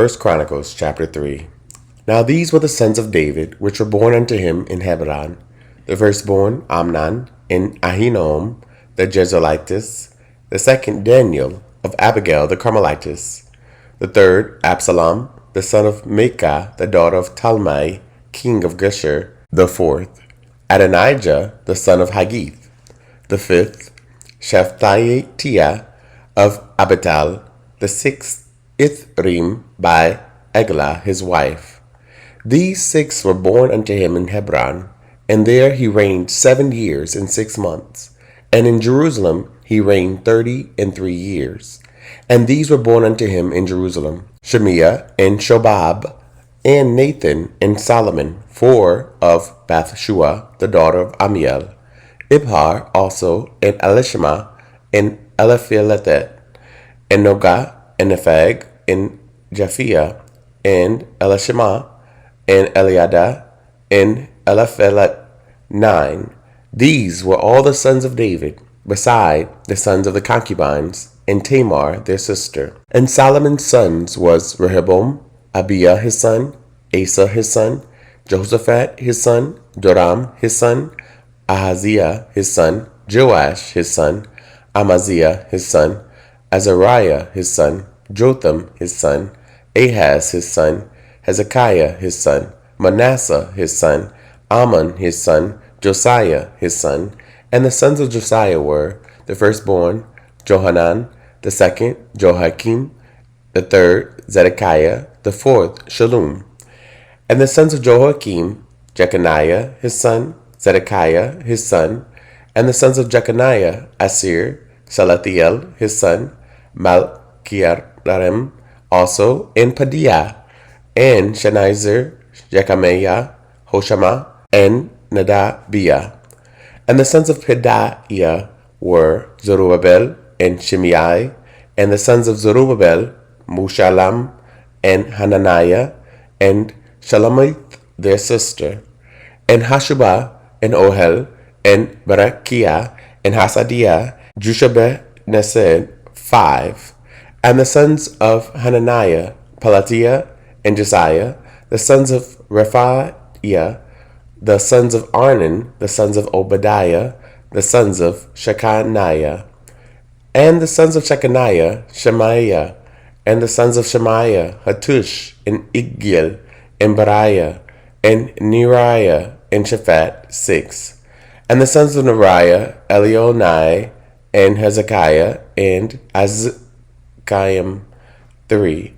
First Chronicles chapter 3. Now these were the sons of David, which were born unto him in Hebron. The firstborn, Amnon, and Ahinoam, the Jezreelitess. The second, Daniel, of Abigail, the Carmelitess. The third, Absalom, the son of Maacah, the daughter of Talmai, king of Geshur. The fourth, Adonijah, the son of Haggith. The fifth, Shephatiah of Abital. The sixth, Ithream by Eglah his wife. These six were born unto him in Hebron, and there he reigned 7 years and 6 months. And in Jerusalem he reigned 33 years. And these were born unto him in Jerusalem, Shemiah, and Shobab, and Nathan, and Solomon, 4 of Bathshua, the daughter of Amiel, Ibhar also, and Elishama, and Eliphelethet, and Nogah, and Nepheg, and Japhia, and Elishama, and Eliada, and Eliphelet, 9. These were all the sons of David, beside the sons of the concubines, and Tamar their sister. And Solomon's sons was Rehoboam, Abiah his son, Asa his son, Jehoshaphat his son, Joram his son, Ahaziah his son, Joash his son, Amaziah his son, Azariah his son, Jotham his son, Ahaz his son, Hezekiah his son, Manasseh his son, Amon his son, Josiah his son. And the sons of Josiah were, the firstborn, Johanan, the second, Jehoiakim, the third, Zedekiah, the fourth, Shallum. And the sons of Jehoiakim, Jeconiah his son, Zedekiah his son. And the sons of Jeconiah, Asir, Salathiel his son, Malchiarim also, and Padiah, and Shenizer, Jechamiah, Hoshama, and Nadabiah. And the sons of Pedaiah were Zerubbabel and Shimei. And the sons of Zerubbabel, Mushallam, and Hananiah, and Shalamith their sister, and Hashubah, and Ohel, and Berechiah, and Hasadiah, Jushabnesed, 5. And the sons of Hananiah, Pelatiah, and Josiah. The sons of Rephaiah, the sons of Arnan, the sons of Obadiah, the sons of Shechaniah. And the sons of Shechaniah, Shemaiah. And the sons of Shemaiah, Hattush, and Igil, and Bariah, and Neriah, and Shaphat, 6. And the sons of Neriah, Elionai, and Hezekiah, and Azikam, 3.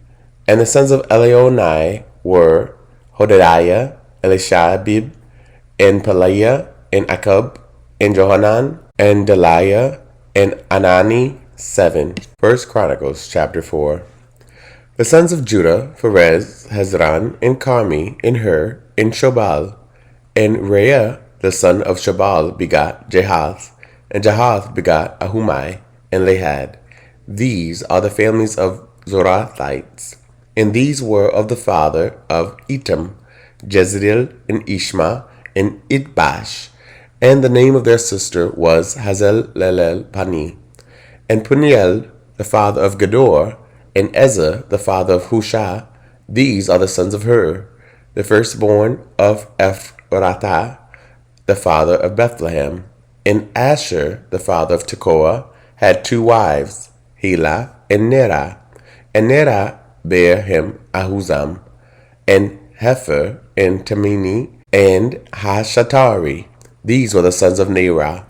And the sons of Elionai were Hodadiah, Elishabib, and Peliah, and Akub, and Johanan, and Deliah, and Anani, 7. First Chronicles chapter 4. The sons of Judah, Perez, Hezron, and Carmi, and Hur, and Shobal. And Rhea, the son of Shobal, begot Jahath, and Jahath begot Ahumai, and Lahad. These are the families of Zorathites. And these were of the father of Etam, Jezreel, and Ishma, and Idbash. And the name of their sister was Hazelelelpani. And Puniel, the father of Gedor, and Ezer, the father of Hushah. These are the sons of Hur, the firstborn of Ephratah, the father of Bethlehem. And Asher, the father of Tekoa, had 2 wives, Helah and Nerah. And Nerah bare him Ahuzam, and Hefer, and Tamini, and Hashatari. These were the sons of Nerah.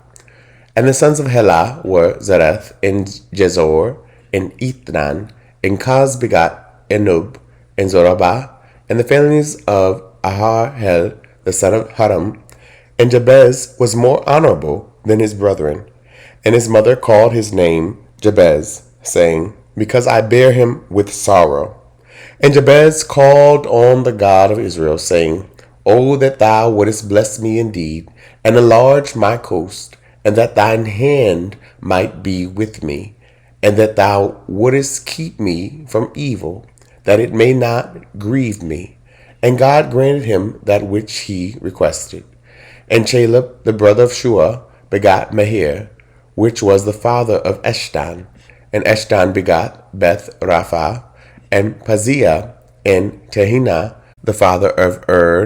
And the sons of Helah were Zereth, and Jezor, and Ethnan. And Kaz begot Enub, and Zorobah. And the families of Aharhel, the son of Haram. And Jabez was more honorable than his brethren. And his mother called his name Jabez, saying, Because I bear him with sorrow. And Jabez called on the God of Israel, saying, O that thou wouldest bless me indeed, and enlarge my coast, and that thine hand might be with me, and that thou wouldest keep me from evil, that it may not grieve me. And God granted him that which he requested. And Caleb, the brother of Shua, begot Mahir, which was the father of Eshtan. And Eshtan begot Beth Rapha, and Paziah, and Tehina, the father of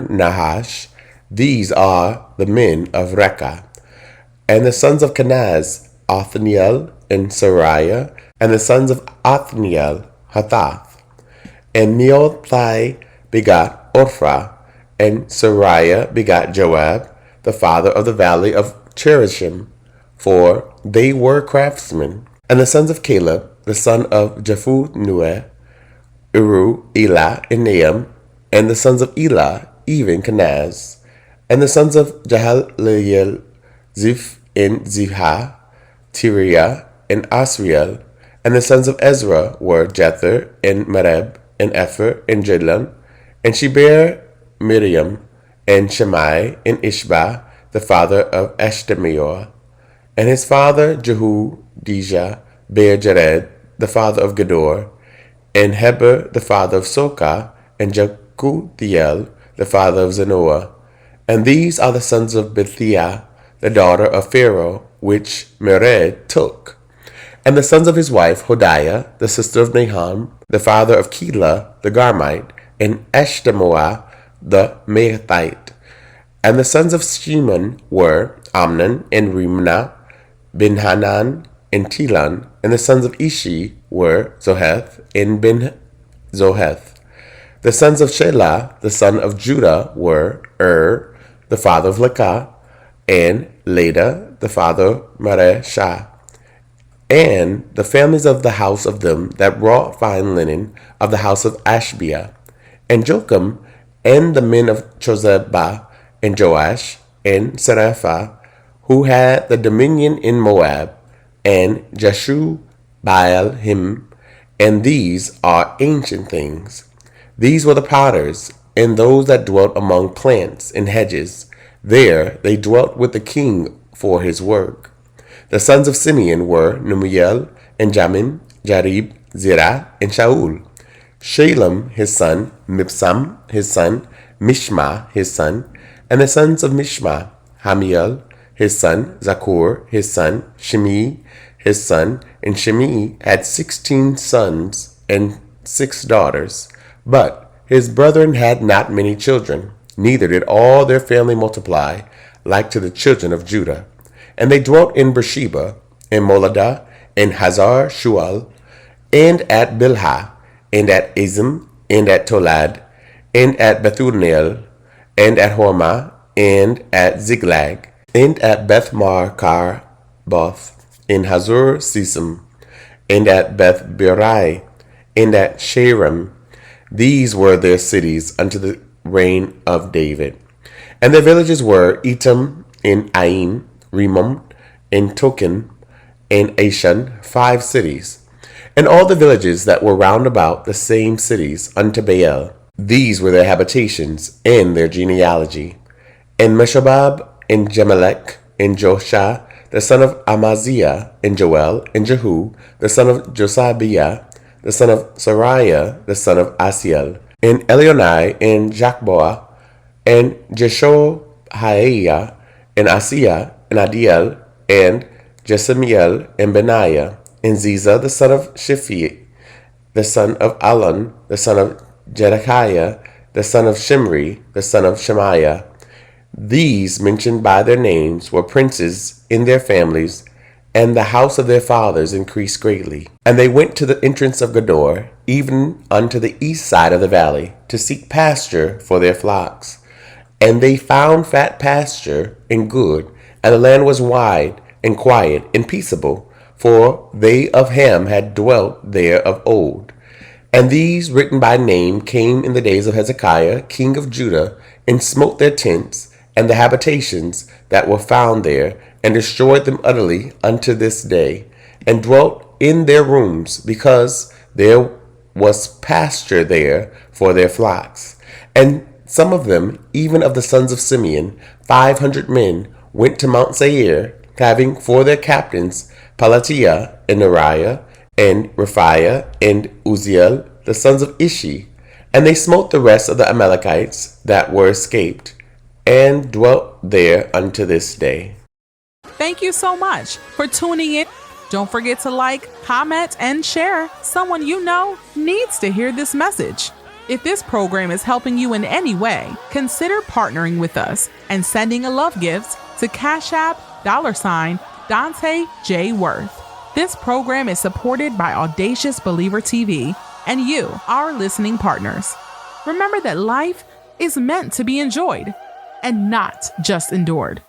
Nahash. These are the men of Rekha. And the sons of Kenaz, Othniel and Sariah, and the sons of Othniel, Hathath. And Meothai begot Orpha, and Sariah begot Joab, the father of the valley of Cherishim, for they were craftsmen. And the sons of Caleb, the son of Jephunneh, Eru, Elah, and Nahum, and the sons of Elah, even Kenaz. And the sons of Jahaleel, Ziph, and Zihah, Tiriah, and Asriel. And the sons of Ezra were Jether, and Mereb, and Epher, and Jidlon. And she bare Miriam, and Shammai, and Ishba, the father of Eshtemeor. And his father Jehudijah bare Jared, the father of Gedor, and Heber, the father of Sokah, and Jekuthiel, the father of Zanoah. And these are the sons of Bethiah, the daughter of Pharaoh, which Mered took. And the sons of his wife Hodiah, the sister of Naham, the father of Keilah, the Garmite, and Eshtemoa, the Maathite. And the sons of Shimon were Amnon, and Rimnah, Ben-Hanan, and Telon. And the sons of Ishi were Zoheth, and Ben-Zoheth. The sons of Shelah, the son of Judah, were the father of Lekah, and Leda, the father of Mareshah. And the families of the house of them that wrought fine linen of the house of Ashbia, and Jocham, and the men of Chozeba, and Joash, and Seraphah, who had the dominion in Moab, and Jashu-Baal-Him, and these are ancient things. These were the potters, and those that dwelt among plants and hedges. There they dwelt with the king for his work. The sons of Simeon were Numuel, and Jamin, Jarib, Zerah, and Shaul. Shalem his son, Mibsam his son, Mishma his son. And the sons of Mishma, Hamiel his son, Zakur his son, Shimi his son. And Shimi had 16 sons and 6 daughters. But his brethren had not many children, neither did all their family multiply, like to the children of Judah. And they dwelt in Beersheba, and Moladah, and Hazar Shual, and at Bilhah, and at Azim, and at Tolad, and at Bethunel, and at Hormah, and at Ziklag, and at Beth-Markarboth, in Hazur Sisim, and at Beth-Birai, and at Sharam. These were their cities unto the reign of David. And their villages were Etam, and Ain, Rimon, and Token, and Ashan, 5 cities. And all the villages that were round about the same cities unto Baal. These were their habitations and their genealogy. And Meshobab, and Jemelech, and Josha, the son of Amaziah, and Joel, and Jehu, the son of Josabiah, the son of Sariah, the son of Asiel, and Elionai, and Jakboah, and Jeshohaiah, and Asiah, and Adiel, and Jesemiel, and Benaiah, and Ziza, the son of Shiphi, the son of Alon, the son of Jedekiah, the son of Shimri, the son of Shemaiah. These, mentioned by their names, were princes in their families, and the house of their fathers increased greatly. And they went to the entrance of Gedor, even unto the east side of the valley, to seek pasture for their flocks. And they found fat pasture and good, and the land was wide and quiet and peaceable, for they of Ham had dwelt there of old. And these, written by name, came in the days of Hezekiah, king of Judah, and smote their tents and the habitations that were found there, and destroyed them utterly unto this day, and dwelt in their rooms, because there was pasture there for their flocks. And some of them, even of the sons of Simeon, 500 men, went to Mount Seir, having for their captains Pelatiah, and Neriah, and Rephiah, and Uzziel, the sons of Ishi. And they smote the rest of the Amalekites that were escaped, and dwelt there unto this day. Thank you so much for tuning in. Don't forget to like, comment, and share. Someone you know needs to hear this message. If this program is helping you in any way, consider partnering with us and sending a love gift to Cash App $Dante J. Worth. This program is supported by Audacious Believer TV and you, our listening partners. Remember that life is meant to be enjoyed and not just endured.